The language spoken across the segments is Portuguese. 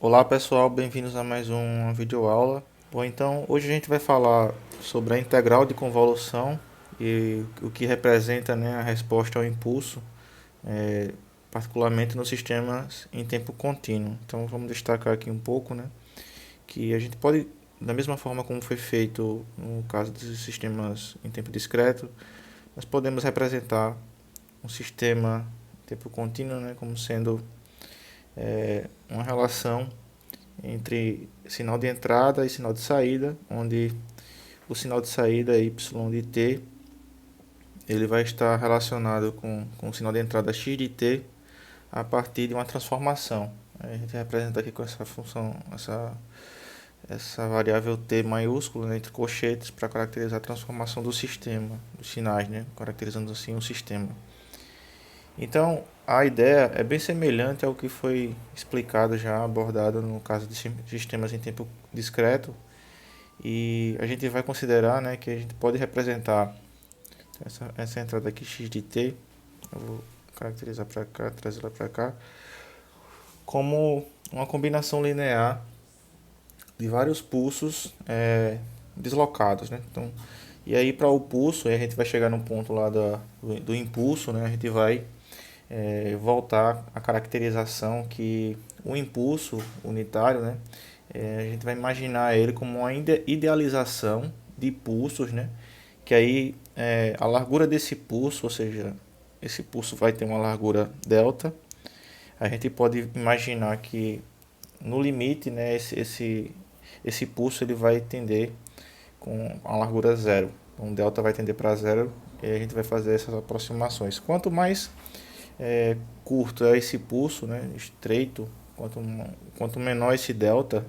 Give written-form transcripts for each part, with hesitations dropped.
Olá pessoal, bem-vindos a mais uma videoaula. Bom, então hoje a gente vai falar sobre a integral de convolução e o que representa, né, a resposta ao impulso, é, particularmente nos sistemas em tempo contínuo. Então vamos destacar aqui um pouco, né, que a gente pode, da mesma forma como foi feito no caso dos sistemas em tempo discreto, nós podemos representar um sistema em tempo contínuo, né, como sendo uma relação entre sinal de entrada e sinal de saída, onde o sinal de saída y de t ele vai estar relacionado com o sinal de entrada x de t a partir de uma transformação. A gente representa aqui com essa função, essa variável t maiúscula, né, entre colchetes, para caracterizar a transformação do sistema, dos sinais, né, caracterizando assim o sistema. Então, a ideia é bem semelhante ao que foi explicado já, abordado no caso de sistemas em tempo discreto, e a gente vai considerar, né, que a gente pode representar essa entrada aqui x de t, eu vou caracterizar para cá, trazê-la para cá, como uma combinação linear de vários pulsos deslocados, né? Então, e aí para o pulso, a gente vai chegar no ponto lá do impulso, né? A gente vai voltar à caracterização que o impulso unitário, né? A gente vai imaginar ele como uma idealização de pulsos, né? Que aí a largura desse pulso, ou seja, esse pulso vai ter uma largura delta. A gente pode imaginar que no limite, né, esse pulso ele vai tender com a largura zero. Então, delta vai tender para zero e a gente vai fazer essas aproximações. Quanto mais curto é esse pulso, né, estreito, quanto menor esse delta,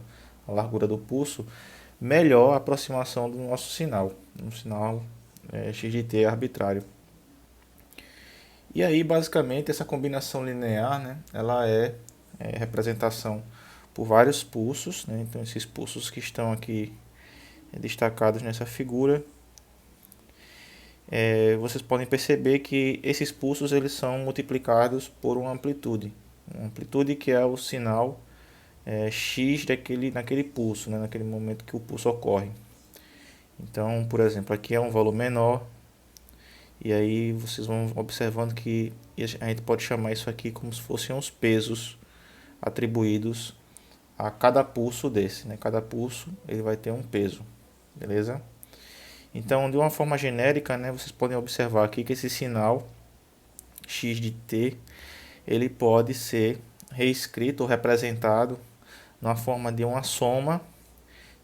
a largura do pulso, melhor a aproximação do nosso sinal, um sinal x de t arbitrário. E aí, basicamente, essa combinação linear, né, ela é representação por vários pulsos, né, então esses pulsos que estão aqui destacados nessa figura, vocês podem perceber que esses pulsos eles são multiplicados por uma amplitude que é o sinal x naquele pulso, né, naquele momento que o pulso ocorre. Então, por exemplo, aqui é um valor menor, e aí vocês vão observando que a gente pode chamar isso aqui como se fossem os pesos atribuídos a cada pulso desse, né? Cada pulso ele vai ter um peso, beleza? Então, de uma forma genérica, né, vocês podem observar aqui que esse sinal x de t ele pode ser reescrito ou representado na forma de uma soma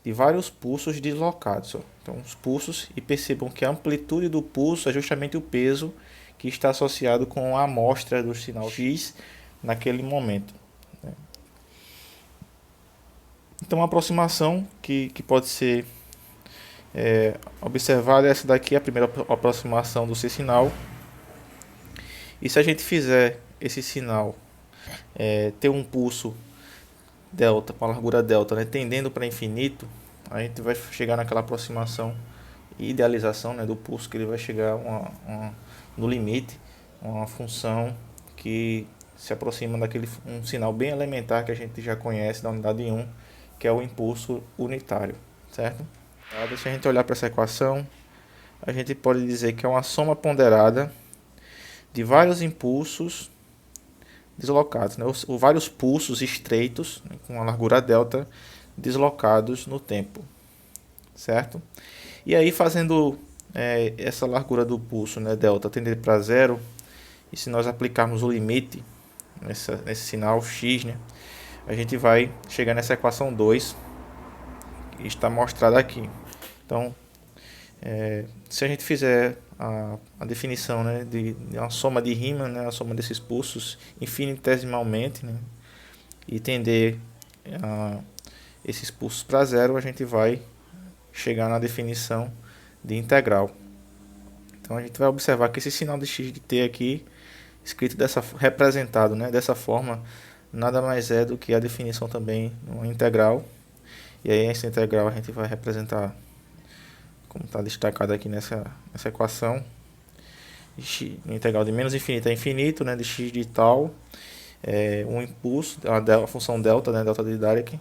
de vários pulsos deslocados. Ó. Então, os pulsos, e percebam que a amplitude do pulso é justamente o peso que está associado com a amostra do sinal x naquele momento. Né? Então, uma aproximação que pode ser observada é essa daqui, a primeira aproximação do sinal. E se a gente fizer esse sinal ter um pulso delta, com a largura delta, né, tendendo para infinito, a gente vai chegar naquela aproximação e idealização, né, do pulso, que ele vai chegar no limite, uma função que se aproxima daquele um sinal bem elementar que a gente já conhece da unidade 1, que é o impulso unitário, certo? Então, se a gente olhar para essa equação, a gente pode dizer que é uma soma ponderada de vários impulsos deslocados, né? Ou vários pulsos estreitos, né, com a largura delta, deslocados no tempo, certo? E aí, fazendo essa largura do pulso, né, delta, tender para zero, e se nós aplicarmos o limite nesse sinal x, né, a gente vai chegar nessa equação 2, que está mostrada aqui. Então, se a gente fizer a definição, né, de uma soma de Riemann, né, a soma desses pulsos infinitesimalmente, né, e tender esses pulsos para zero, a gente vai chegar na definição de integral. Então a gente vai observar que esse sinal de x de t aqui, escrito representado, né, dessa forma, nada mais é do que a definição também de uma integral. E aí essa integral a gente vai representar como está destacado aqui nessa equação, integral de menos infinito a infinito, né, de x de tal, um impulso, a função delta, né, delta de Dirac,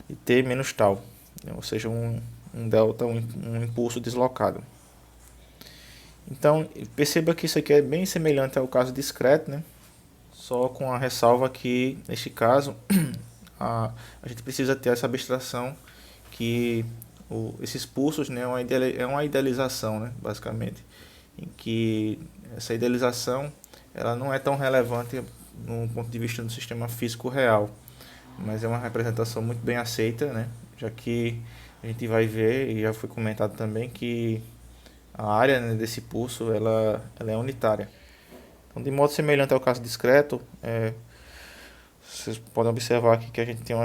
de t menos tal, né, ou seja, um delta, um impulso deslocado. Então, perceba que isso aqui é bem semelhante ao caso discreto, né? Só com a ressalva que, neste caso, a gente precisa ter essa abstração que esses pulsos, né, é uma idealização, né, basicamente, em que essa idealização ela não é tão relevante no ponto de vista do sistema físico real, mas é uma representação muito bem aceita, né, já que a gente vai ver, e já foi comentado também, que a área, né, desse pulso ela é unitária. Então, de modo semelhante ao caso discreto, vocês podem observar aqui que a gente tem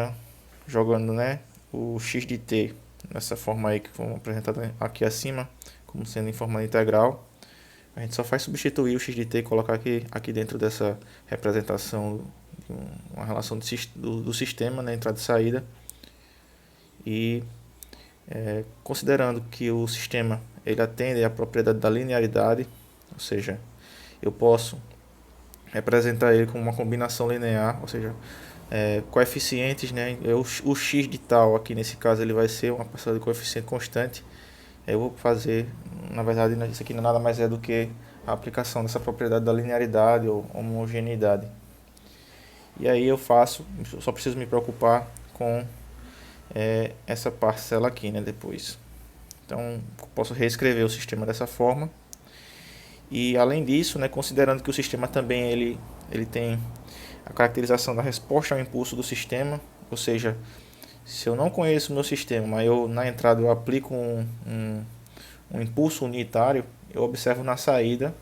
jogando, né, o x de t nessa forma aí que foi apresentada aqui acima, como sendo em forma integral. A gente só faz substituir o x de t e colocar aqui dentro dessa representação de uma relação do sistema, né, entrada e saída. E considerando que o sistema ele atende à propriedade da linearidade, ou seja, eu posso representar ele como uma combinação linear, ou seja, coeficientes, né? O x de tal aqui nesse caso ele vai ser uma parcela de coeficiente constante. Eu vou fazer, na verdade, isso aqui nada mais é do que a aplicação dessa propriedade da linearidade ou homogeneidade. E aí eu só preciso me preocupar com essa parcela aqui, né? Depois. Então, posso reescrever o sistema dessa forma. E além disso, né, considerando que o sistema também ele tem a caracterização da resposta ao impulso do sistema, ou seja, se eu não conheço o meu sistema, mas na entrada eu aplico um impulso unitário, eu observo na saída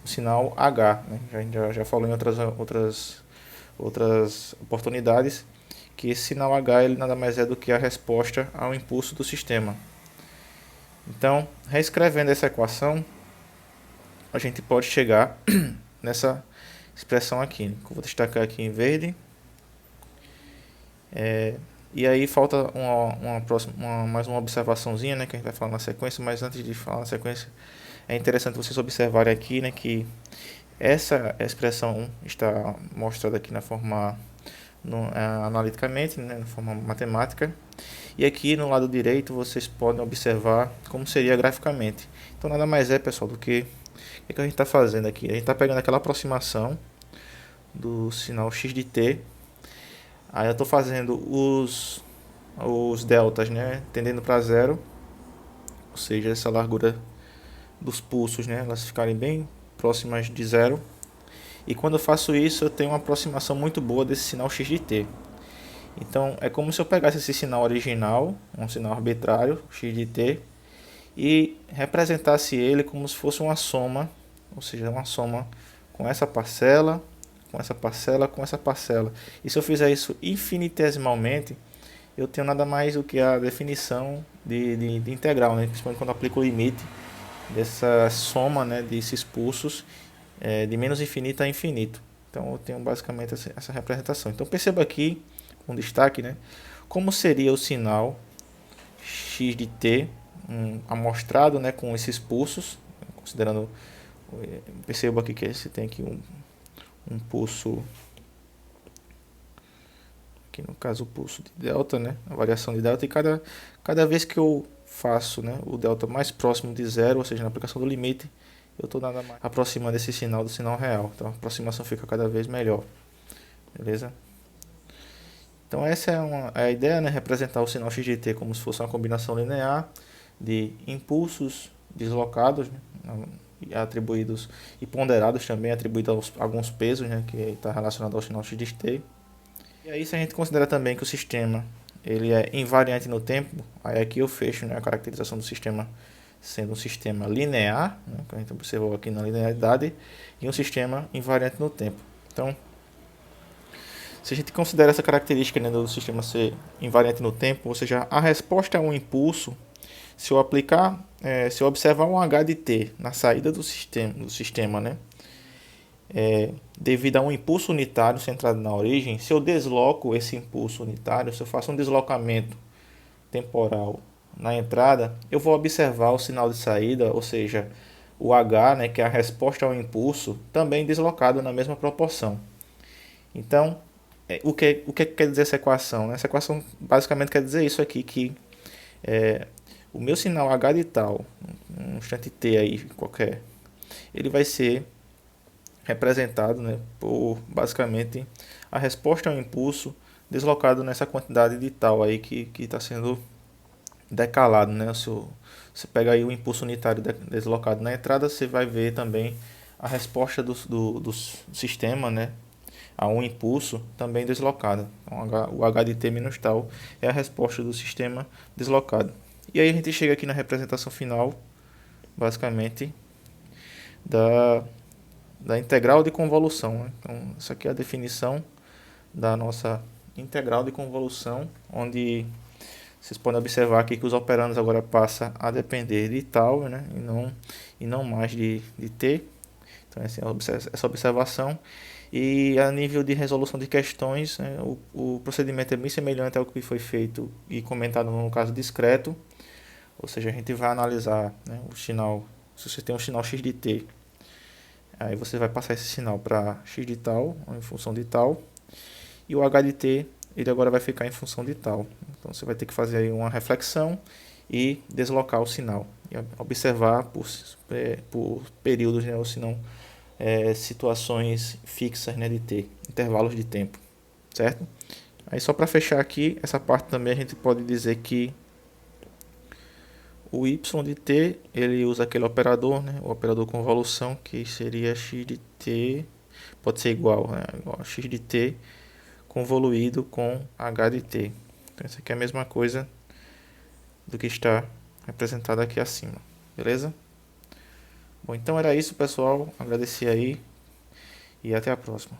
o sinal H, né? Já falou em outras oportunidades que esse sinal H ele nada mais é do que a resposta ao impulso do sistema. Então, reescrevendo essa equação, a gente pode chegar nessa expressão aqui, que eu vou destacar aqui em verde. E aí falta mais uma observaçãozinha, né, que a gente vai falar na sequência, mas antes de falar na sequência, é interessante vocês observarem aqui, né, que essa expressão está mostrada aqui na forma analiticamente, né, na forma matemática, e aqui no lado direito vocês podem observar como seria graficamente. Então nada mais é, pessoal, do que o que a gente está fazendo aqui. A gente está pegando aquela aproximação do sinal x de t. Aí eu estou fazendo os deltas, né, tendendo para zero, ou seja, essa largura dos pulsos, né, elas ficarem bem próximas de zero. E quando eu faço isso, eu tenho uma aproximação muito boa desse sinal x de t. Então é como se eu pegasse esse sinal original, um sinal arbitrário, x de t, e representasse ele como se fosse uma soma, ou seja, uma soma com essa parcela, com essa parcela, com essa parcela. E se eu fizer isso infinitesimalmente, eu tenho nada mais do que a definição de integral, né? Principalmente quando eu aplico o limite dessa soma, né, desses pulsos de menos infinito a infinito. Então eu tenho basicamente essa representação. Então perceba aqui, com destaque, né, como seria o sinal x de t amostrado, né, com esses pulsos, considerando, perceba aqui que você tem aqui um pulso, aqui no caso o pulso de delta, né, a variação de delta, e cada vez que eu faço, né, o delta mais próximo de zero, ou seja, na aplicação do limite, eu estou nada mais aproximando esse sinal do sinal real. Então a aproximação fica cada vez melhor, beleza? Então essa é a ideia, né, representar o sinal x de t como se fosse uma combinação linear de impulsos deslocados, né, atribuídos e ponderados também, atribuídos a alguns pesos, né, que está relacionado ao sinal x de t. E aí se a gente considera também que o sistema ele é invariante no tempo, aí aqui eu fecho, né, a caracterização do sistema sendo um sistema linear, né, que a gente observou aqui na linearidade, e um sistema invariante no tempo. Então, se a gente considera essa característica, né, do sistema ser invariante no tempo, ou seja, a resposta a um impulso, se eu observar um h de t na saída do sistema, né, devido a um impulso unitário centrado na origem, se eu desloco esse impulso unitário, se eu faço um deslocamento temporal na entrada, eu vou observar o sinal de saída, ou seja, o h, né, que é a resposta ao impulso, também deslocado na mesma proporção. Então, o que quer dizer essa equação, né? Essa equação basicamente quer dizer isso aqui, que o meu sinal H de tal, um instante t aí qualquer, ele vai ser representado, né, por basicamente a resposta ao impulso deslocado nessa quantidade de tal aí que está sendo decalado, né? Se você pega aí o impulso unitário deslocado na entrada, você vai ver também a resposta do sistema, né, a um impulso também deslocado. Então, o H de t menos tal é a resposta do sistema deslocado. E aí a gente chega aqui na representação final, basicamente, da, da integral de convolução, né? Então, essa aqui é a definição da nossa integral de convolução, onde vocês podem observar aqui que os operandos agora passam a depender de tal, né? E não mais de t. Então, essa observação. E a nível de resolução de questões, né, o procedimento é bem semelhante ao que foi feito e comentado no caso discreto. Ou seja, a gente vai analisar, né, o sinal. Se você tem um sinal x de t, aí você vai passar esse sinal para x de tal, em função de tal. E o h de t, ele agora vai ficar em função de tal. Então você vai ter que fazer aí uma reflexão e deslocar o sinal. E observar por períodos, né, ou se não, situações fixas, né, de t, intervalos de tempo, certo? Aí só para fechar aqui, essa parte também a gente pode dizer que o y de t, ele usa aquele operador, né, o operador convolução, que seria x de t, pode ser igual, né, igual a x de t convoluído com h de t. Então isso aqui é a mesma coisa do que está representado aqui acima, beleza? Bom, então era isso, pessoal. Agradecer aí e até a próxima.